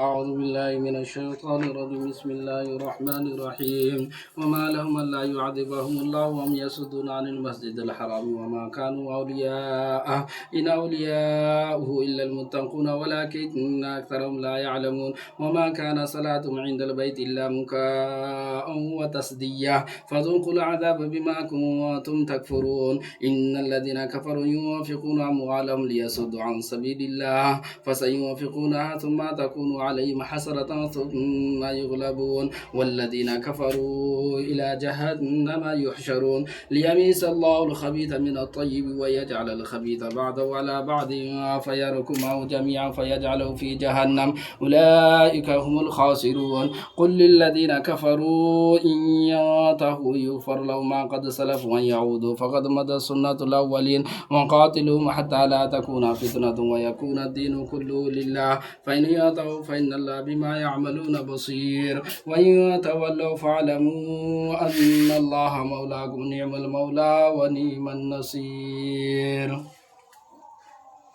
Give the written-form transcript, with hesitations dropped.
أعوذ بالله من الشيطان الرجيم. بسم الله الرحمن الرحيم. وما لهم ألا يعذبهم الله وهم يصدون عن المسجد الحرام وما كانوا أولياءه إن أولياؤه إلا المتقون ولكن أكثرهم لا يعلمون. وما كان صلاتهم عند البيت إلا مكاء وتصدية فذوقوا العذاب بما كنتم تكفرون. إن الذين كفروا ينفقون أموالهم ليصدوا عن سبيل الله فسينفقونها ثم تكون عليهم حسرة ثم يغلبون والذين كفروا إلى جهنم يحشرون ليميز الله الخبيث من الطيب ويجعل الخبيث بعضه على بعض فيركمه جميعا فيجعله في جهنم أولئك هم الخاسرون. قل للذين كفروا إن ينتهوا يغفر لهم ما قد سلف وإن يعودوا فقد مضت سنة الأولين وقاتلهم حتى لا تكون فتنة ويكون الدين كله لله فإن ينتهوا فإن الله بما يعملون بصير وإن تولوا فاعلموا أن الله مولاكم نعم المولى ونعم النصير.